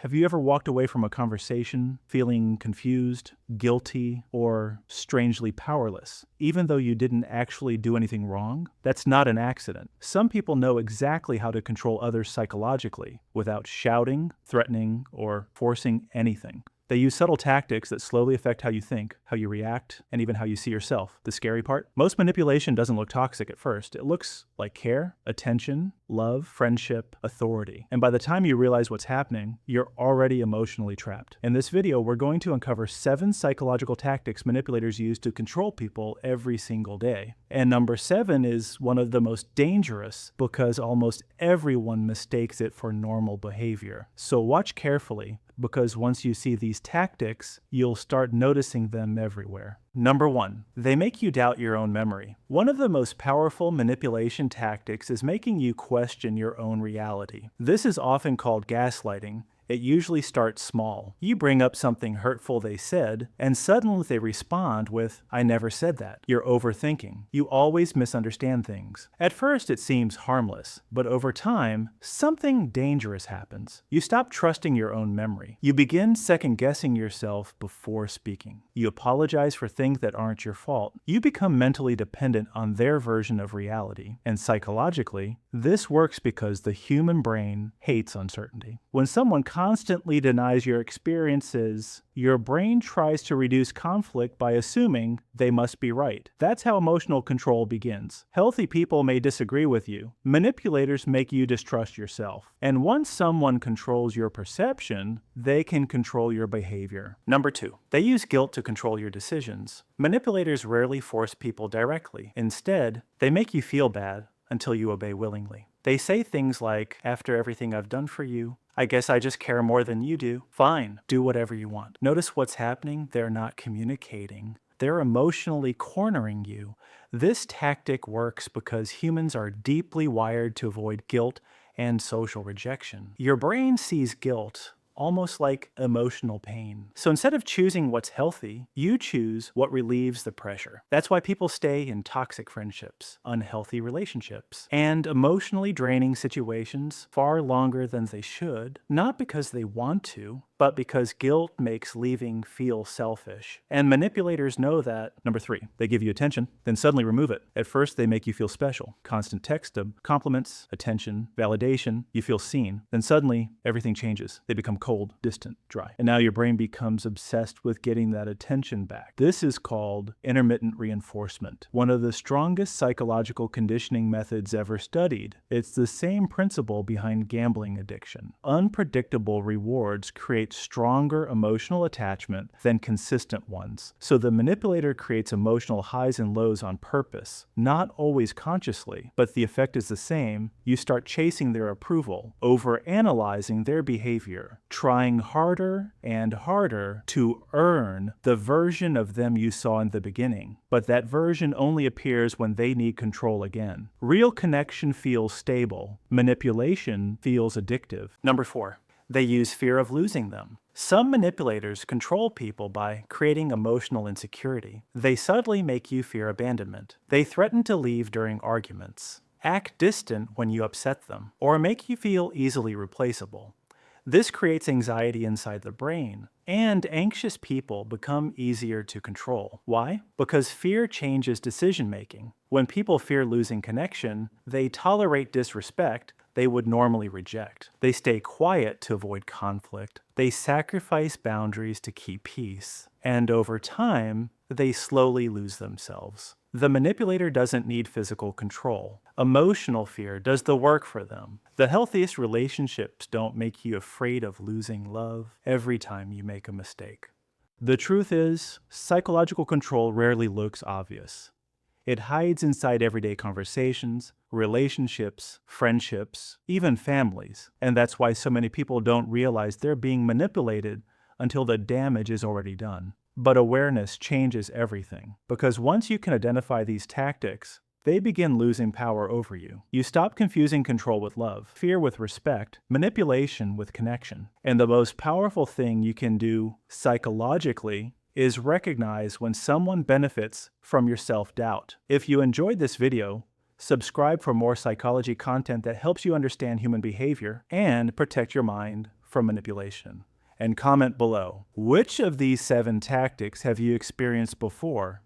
Have you ever walked away from a conversation feeling confused, guilty, or strangely powerless, even though you didn't actually do anything wrong? That's not an accident. Some people know exactly how to control others psychologically without shouting, threatening, or forcing anything. They use subtle tactics that slowly affect how you think, how you react, and even how you see yourself. The scary part? Most manipulation doesn't look toxic at first. It looks like care, attention, love, friendship, authority. And by the time you realize what's happening, you're already emotionally trapped. In this video, we're going to uncover 7 psychological tactics manipulators use to control people every single day. And number 7 is one of the most dangerous because almost everyone mistakes it for normal behavior. So watch carefully, because once you see these tactics, you'll start noticing them everywhere. Number 1, they make you doubt your own memory. One of the most powerful manipulation tactics is making you question your own reality. This is often called gaslighting. It usually starts small. You bring up something hurtful they said, and suddenly they respond with, "I never said that." You're overthinking. You always misunderstand things. At first, it seems harmless, but over time, something dangerous happens. You stop trusting your own memory. You begin second-guessing yourself before speaking. You apologize for things that aren't your fault. You become mentally dependent on their version of reality. And psychologically, this works because the human brain hates uncertainty. When someone constantly denies your experiences, your brain tries to reduce conflict by assuming they must be right. That's how emotional control begins. Healthy people may disagree with you. Manipulators make you distrust yourself. And once someone controls your perception, they can control your behavior. Number 2, they use guilt to control your decisions. Manipulators rarely force people directly. Instead, they make you feel bad until you obey willingly. They say things like, "After everything I've done for you, I guess I just care more than you do. Fine, do whatever you want." Notice what's happening? They're not communicating. They're emotionally cornering you. This tactic works because humans are deeply wired to avoid guilt and social rejection. Your brain sees guilt almost like emotional pain. So instead of choosing what's healthy, you choose what relieves the pressure. That's why people stay in toxic friendships, unhealthy relationships, and emotionally draining situations far longer than they should, not because they want to, but because guilt makes leaving feel selfish. And manipulators know that. Number 3, they give you attention, then suddenly remove it. At first, they make you feel special. Constant text them, compliments, attention, validation, you feel seen. Then suddenly, everything changes. They become cold, distant, dry. And now your brain becomes obsessed with getting that attention back. This is called intermittent reinforcement, one of the strongest psychological conditioning methods ever studied. It's the same principle behind gambling addiction. Unpredictable rewards create stronger emotional attachment than consistent ones. So the manipulator creates emotional highs and lows on purpose, not always consciously, but the effect is the same. You start chasing their approval, overanalyzing their behavior, trying harder and harder to earn the version of them you saw in the beginning. But that version only appears when they need control again. Real connection feels stable. Manipulation feels addictive. Number 4, they use fear of losing them. Some manipulators control people by creating emotional insecurity. They subtly make you fear abandonment. They threaten to leave during arguments, act distant when you upset them, or make you feel easily replaceable. This creates anxiety inside the brain, and anxious people become easier to control. Why? Because fear changes decision-making. When people fear losing connection, they tolerate disrespect they would normally reject. They stay quiet to avoid conflict. They sacrifice boundaries to keep peace. And over time, they slowly lose themselves. The manipulator doesn't need physical control. Emotional fear does the work for them. The healthiest relationships don't make you afraid of losing love every time you make a mistake. The truth is, psychological control rarely looks obvious. It hides inside everyday conversations, relationships, friendships, even families. And that's why so many people don't realize they're being manipulated until the damage is already done. But awareness changes everything, because once you can identify these tactics, they begin losing power over you. You stop confusing control with love, fear with respect, manipulation with connection. And the most powerful thing you can do psychologically is recognize when someone benefits from your self-doubt. If you enjoyed this video, subscribe for more psychology content that helps you understand human behavior and protect your mind from manipulation. And comment below, which of these 7 tactics have you experienced before?